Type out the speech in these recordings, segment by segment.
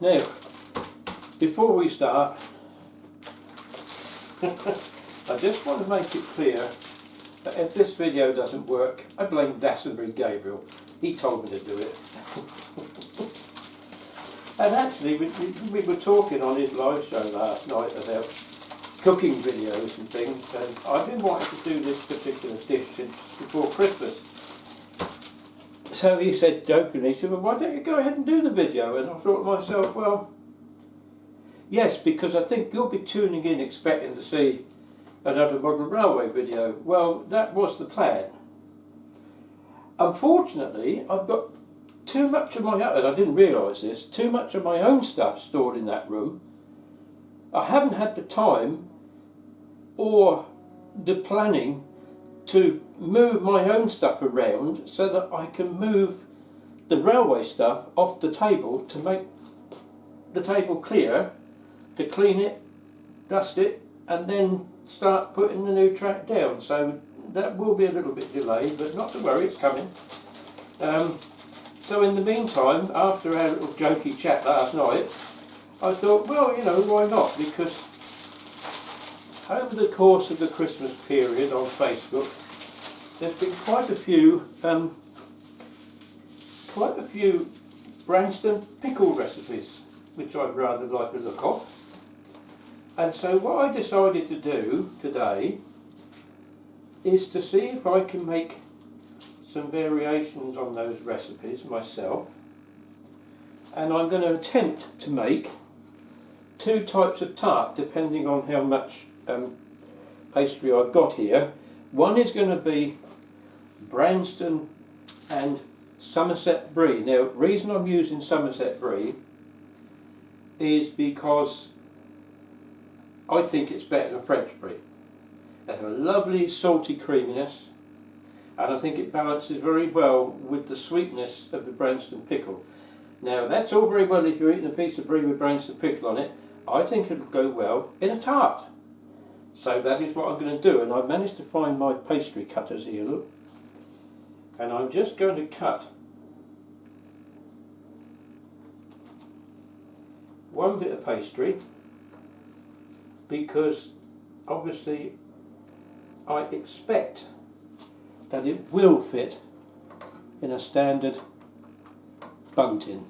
Now, before we start, I just want to make it clear that if this video doesn't work, I blame Glastonbury Gabriel. He told me to do it. And actually, we were talking on his live show last night about cooking videos and things, and I've been wanting to do this particular dish since before Christmas. So he said jokingly, he said, well, why don't you go ahead and do the video? And I thought to myself, well, yes, because I think you'll be tuning in expecting to see another model railway video. Well, that was the plan. Unfortunately, I've got too much of my own, and I didn't realise this, too much of my own stuff stored in that room. I haven't had the time or the planning to move my own stuff around so that I can move the railway stuff off the table to make the table clear, to clean it, dust it, and then start putting the new track down. So that will be a little bit delayed, but not to worry, it's coming. So in the meantime, after our little jokey chat last night, I thought, well, you know, why not? Because over the course of the Christmas period on Facebook, there's been quite a few Branston pickle recipes, which I'd rather like the look of. And so what I decided to do today is to see if I can make some variations on those recipes myself. And I'm going to attempt to make two types of tart depending on how much pastry I've got here. One is going to be Branston and Somerset Brie. Now, the reason I'm using Somerset Brie is because I think it's better than French Brie. It has a lovely salty creaminess, and I think it balances very well with the sweetness of the Branston pickle. Now, that's all very well if you're eating a piece of brie with Branston pickle on it. I think it'll go well in a tart. So that is what I'm going to do, and I've managed to find my pastry cutters here, look. And I'm just going to cut one bit of pastry, because obviously I expect that it will fit in a standard bunting.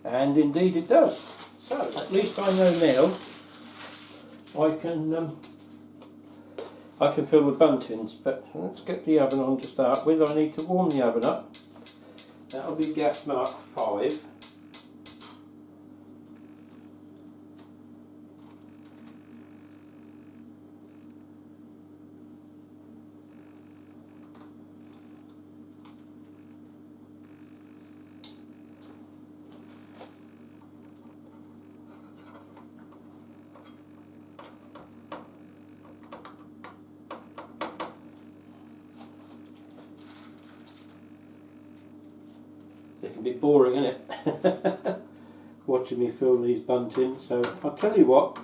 And indeed it does. So at least I know now I can fill the buntings. But let's get the oven on to start with. I need to warm the oven up. That'll be gas mark 5. It can be boring, isn't it? Watching me fill these buntings. So I'll tell you what.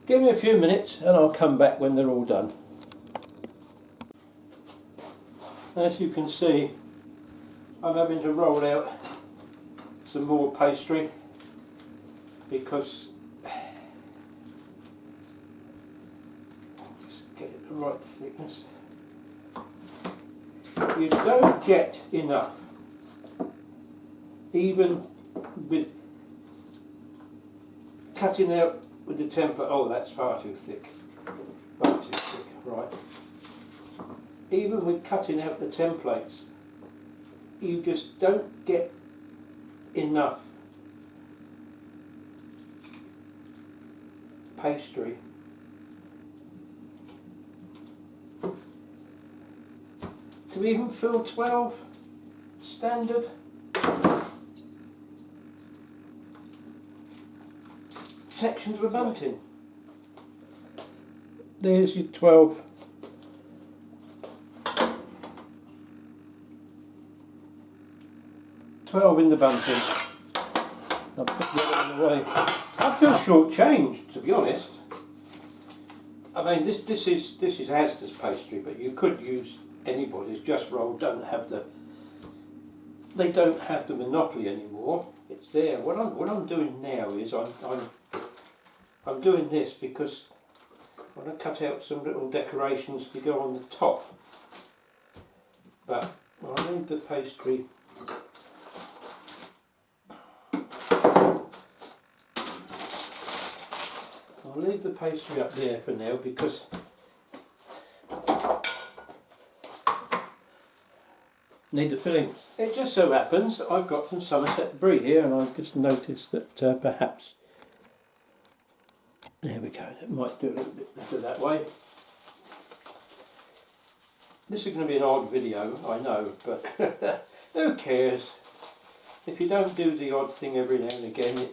Give me a few minutes and I'll come back when they're all done. As you can see, I'm having to roll out some more pastry because just get it the right thickness. You don't get enough, even with cutting out with the template. Oh, that's far too thick. Far too thick, right. Even with cutting out the templates, you just don't get enough pastry to even fill 12 standard sections of a bunting. There's your 12 in the bunting. I'll put the other one away. I feel shortchanged, to be honest. I mean, this is Asda's pastry, but you could use anybody's. Just Roll don't have the monopoly anymore. It's there. What I'm doing now is I'm doing this because I want to cut out some little decorations to go on the top. But I'll leave the pastry. I'll leave the pastry up there for now because need the filling. It just so happens that I've got some Somerset Brie here, and I've just noticed that perhaps there we go. That might do a little bit better that way. This is going to be an odd video, I know, but who cares? If you don't do the odd thing every now and again,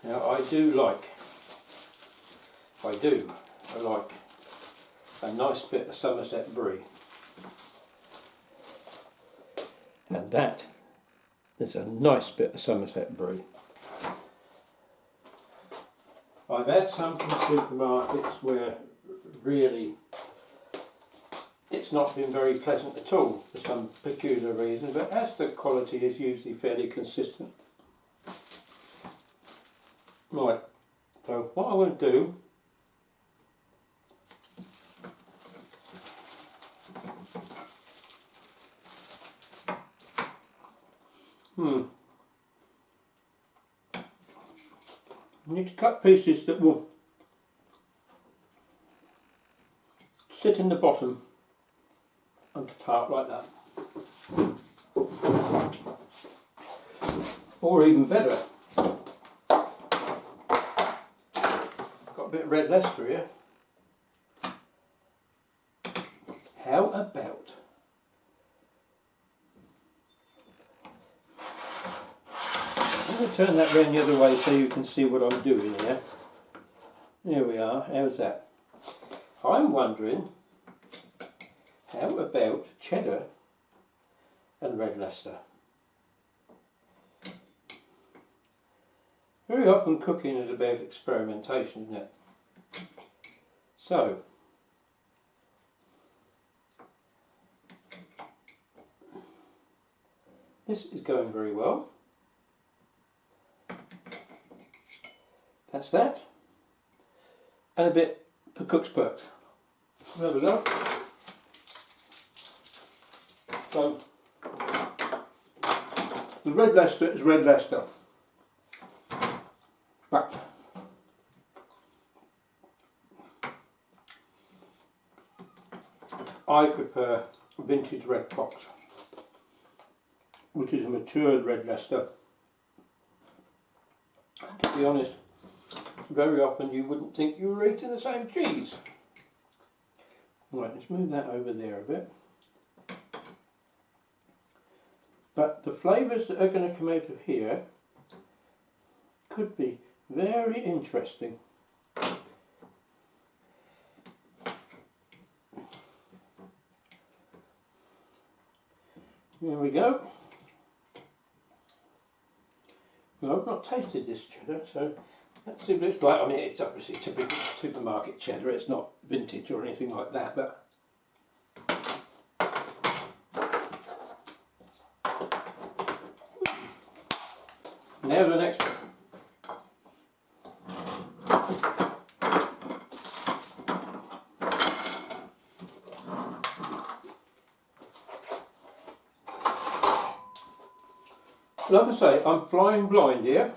now I like a nice bit of Somerset Brie, and that is a nice bit of Somerset Brie. I've had some from supermarkets where really it's not been very pleasant at all for some peculiar reason, but as the quality is usually fairly consistent. Right, so what I want to do I need to cut pieces that will sit in the bottom of the tart like that. Or even better, got a bit of red Leicester here. How about I'm going to turn that round the other way so you can see what I'm doing here. There we are, how's that? I'm wondering, how about cheddar and red Leicester? Very often cooking is about experimentation, isn't it? So, this is going very well. That's that. And a bit for cook's perks. There we go. So, the red Leicester is red Leicester. But I prefer vintage red fox, which is a matured red Leicester. And to be honest, very often you wouldn't think you were eating the same cheese. Right, let's move that over there a bit. But the flavours that are going to come out of here could be very interesting. There we go. Well, I've not tasted this cheddar, so let's see what it's like. I mean, it's obviously typical supermarket cheddar, it's not vintage or anything like that, but now the next one. Like I say, I'm flying blind here.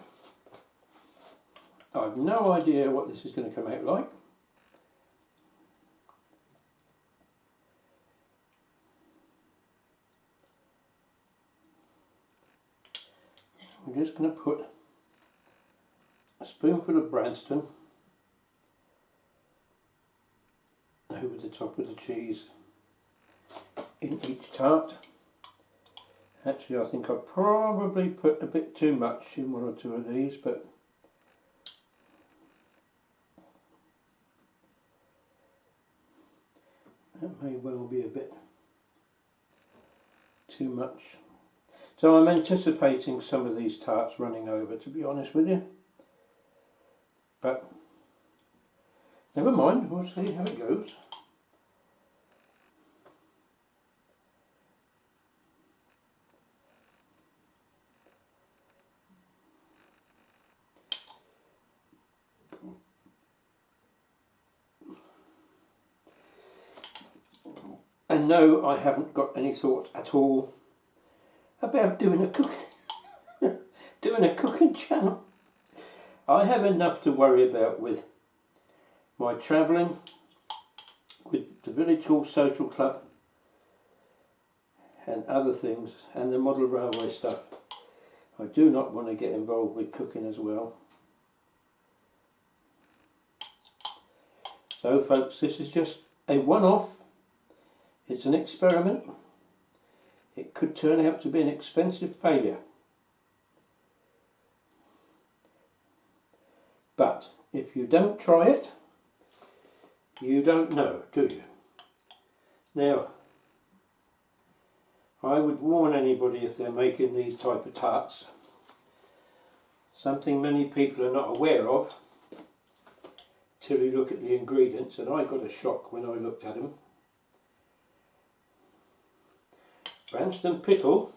I've no idea what this is going to come out like. I'm just going to put a spoonful of Branston over the top of the cheese in each tart. Actually, I think I probably put a bit too much in one or two of these, but that may well be a bit too much. So I'm anticipating some of these tarts running over, to be honest with you. But never mind, we'll see how it goes. And no, I haven't got any thoughts at all about doing a cooking channel. I have enough to worry about with my travelling, with the Village Hall Social Club and other things, and the model railway stuff. I do not want to get involved with cooking as well. So folks, this is just a one-off. It's an experiment. It could turn out to be an expensive failure. But if you don't try it, you don't know, do you? Now, I would warn anybody if they're making these type of tarts. Something many people are not aware of till you look at the ingredients, and I got a shock when I looked at them. Branston pickle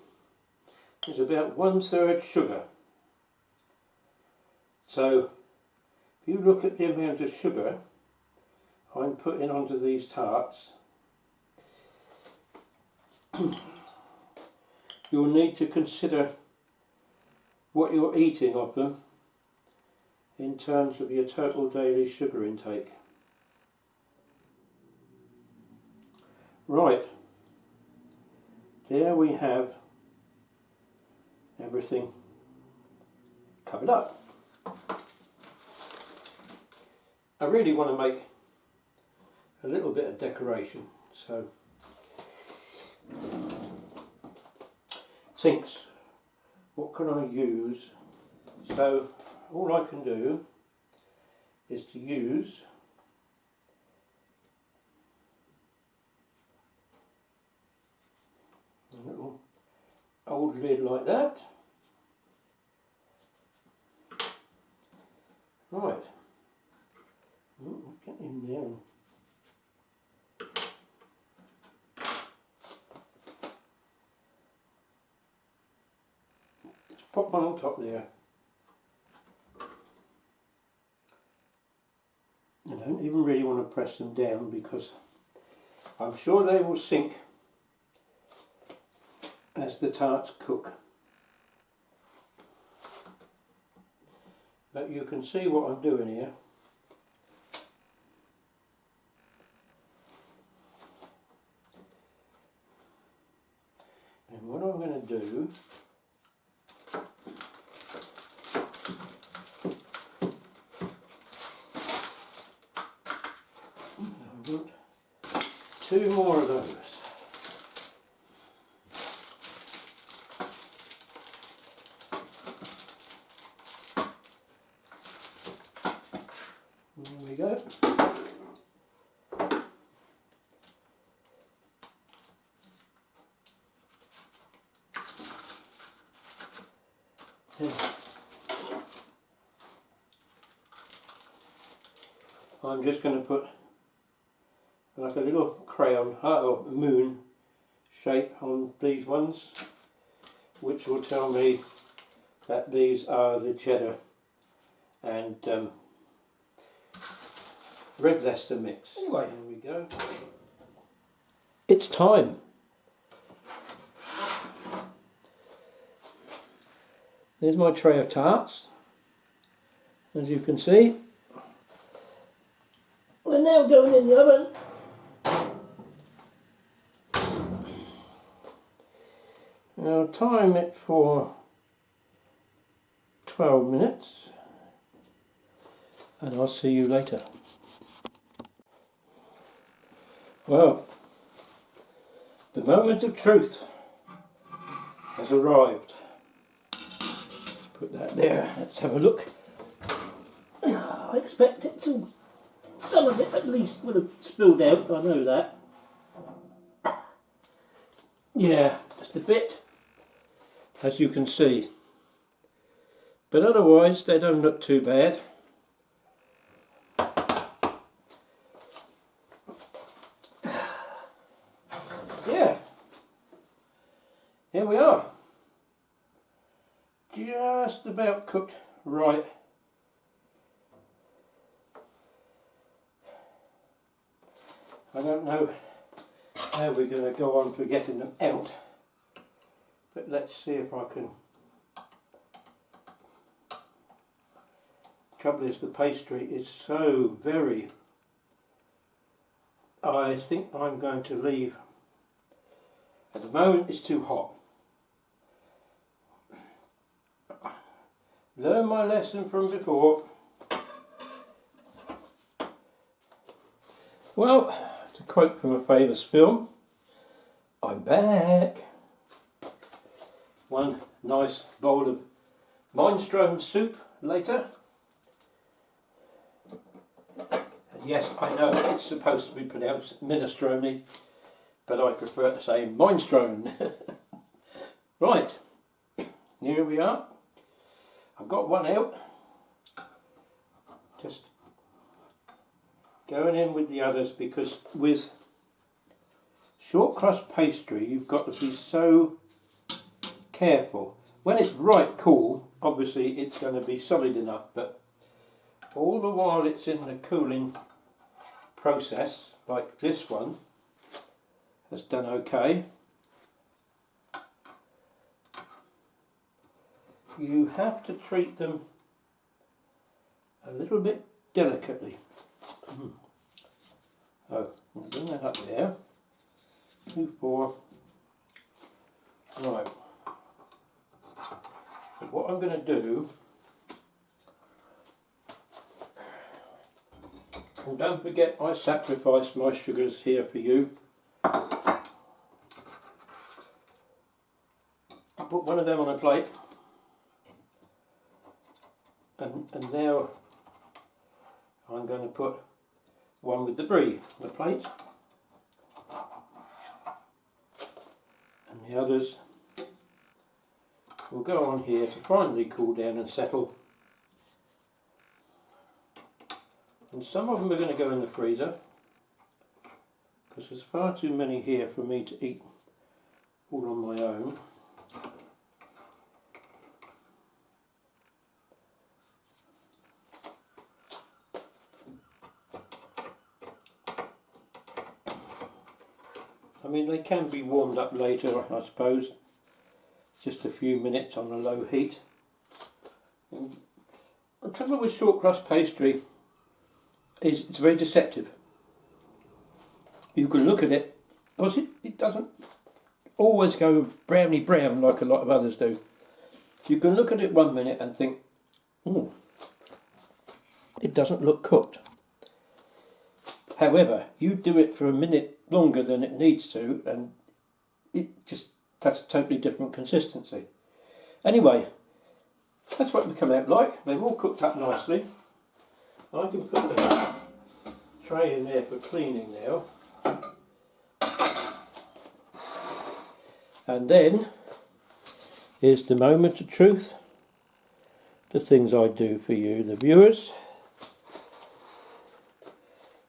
is about 1/3 sugar. So if you look at the amount of sugar I'm putting onto these tarts, you'll need to consider what you're eating of them in terms of your total daily sugar intake. Right. There we have everything covered up. I really want to make a little bit of decoration, so sinks, what can I use? So all I can do is to use a little old lid like that. Right. Ooh, get in there. Just pop one on top there. I don't even really want to press them down because I'm sure they will sink as the tarts cook. But you can see what I'm doing here. And what I'm going to do I've got 2 more of those. There we go. I'm just going to put like a little crayon or moon shape on these ones, which will tell me that these are the cheddar and red Leicester mix. Anyway, here we go. It's time. There's my tray of tarts. As you can see, we're now going in the oven. I'll time it for 12 minutes and I'll see you later. Well, the moment of truth has arrived. Let's put that there. Let's have a look. I expect it to, some of it at least would have spilled out, I know that. Yeah, just a bit, as you can see. But otherwise they don't look too bad. just about cooked right. I don't know how we're going to go on to getting them out, but let's see if I can. Trouble is, the pastry is so very. I think I'm going to leave. At the moment it's too hot. Learn my lesson from before. Well, to quote from a famous film, I'm back. One nice bowl of minestrone soup later. And yes, I know it's supposed to be pronounced minestrone, but I prefer to say minestrone. Right, here we are. I've got one out. Just going in with the others, because with short crust pastry you've got to be so careful. When it's right cool, obviously it's going to be solid enough, but all the while it's in the cooling process, like this one has done okay, you have to treat them a little bit delicately. So I'll bring that up there. 2, 4. Right. So what I'm going to do, and don't forget I sacrificed my sugars here for you. I put one of them on a plate, and now I'm going to put one with the brie on the plate, and the others will go on here to finally cool down and settle. And some of them are going to go in the freezer, because there's far too many here for me to eat all on my own. I mean, they can be warmed up later, I suppose, just a few minutes on a low heat. And the trouble with short crust pastry is it's very deceptive. You can look at it, because it doesn't always go browny brown like a lot of others do. You can look at it 1 minute and think, oh, it doesn't look cooked. However, you do it for a minute longer than it needs to, and it just has a totally different consistency. Anyway, that's what they come out like. They've all cooked up nicely. I can put the tray in there for cleaning now. And then here's the moment of truth. The things I do for you, the viewers.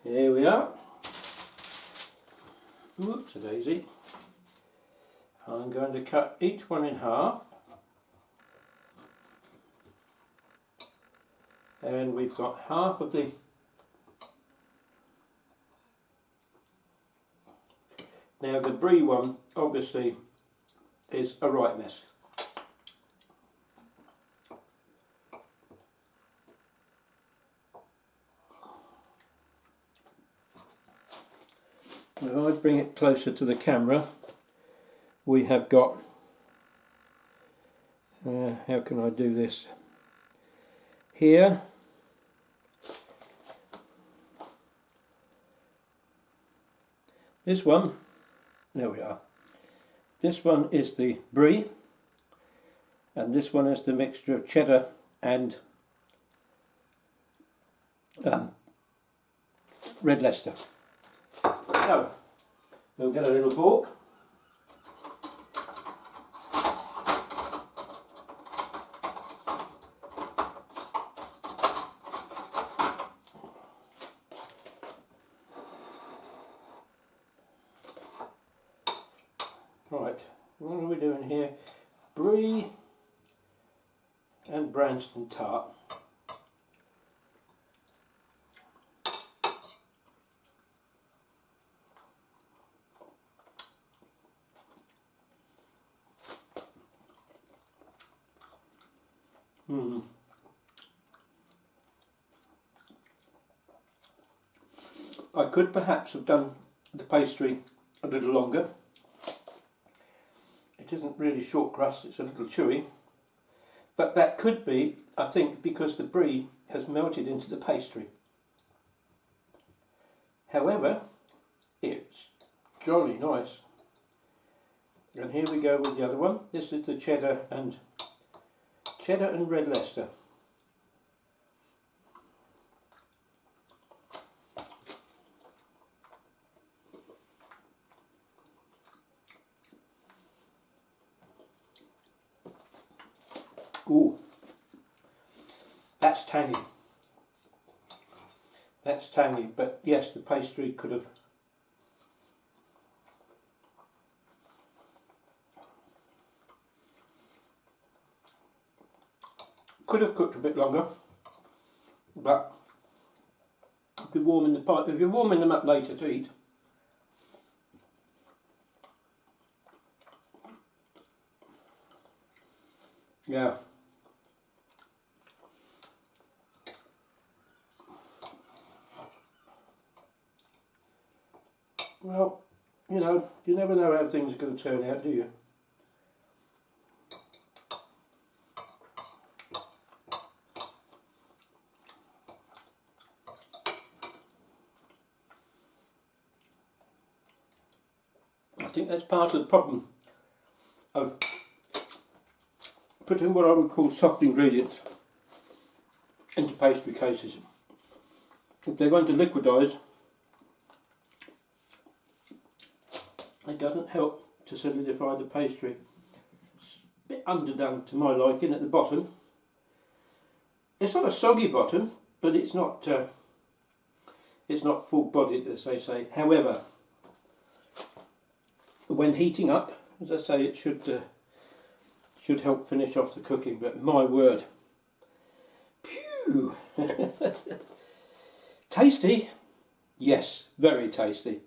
Here we are. Whoops a daisy. I'm going to cut each one in half. And we've got half of the now the brie one obviously is a right mess. If I bring it closer to the camera, we have got, how can I do this? Here, this one, there we are. This one is the brie, and this one is the mixture of cheddar and red Leicester. So, we'll get a little fork. Right, what are we doing here? Brie and Branston tart. I could perhaps have done the pastry a little longer. It isn't really short crust, it's a little chewy. But that could be, I think, because the brie has melted into the pastry. However, it's jolly nice. And here we go with the other one. This is the cheddar and red Leicester. Ooh, that's tangy. That's tangy, but yes, the pastry could have cooked a bit longer, but if you're warming them up later to eat, yeah. Well, you know, you never know how things are going to turn out, do you? I think that's part of the problem of putting what I would call soft ingredients into pastry cases. If they're going to liquidise, it doesn't help to solidify the pastry. It's a bit underdone to my liking at the bottom. It's not a soggy bottom, but it's not full-bodied, as they say. However, when heating up, as I say, it should help finish off the cooking. But my word, phew! Tasty, yes, very tasty.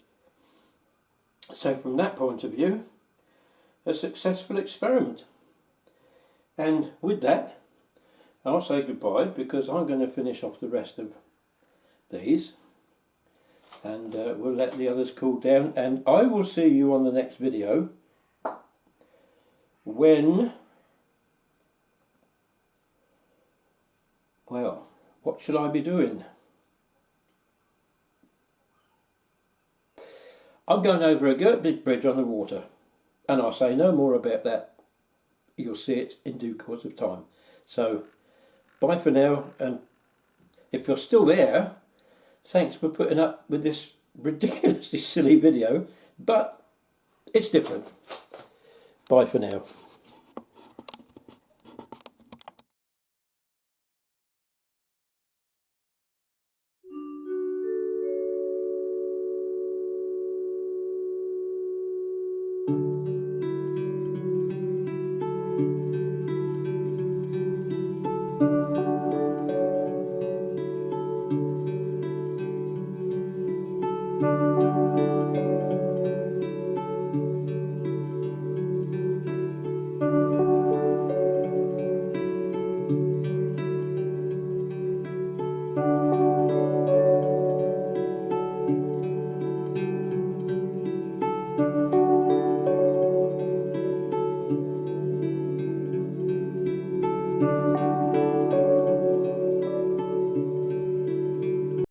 So from that point of view, a successful experiment. And with that, I'll say goodbye, because I'm going to finish off the rest of these, and we'll let the others cool down, and I will see you on the next video when, well, what shall I be doing? I'm going over a great big bridge on the water, and I'll say no more about that. You'll see it in due course of time. So, bye for now, and if you're still there, thanks for putting up with this ridiculously silly video, but it's different. Bye for now.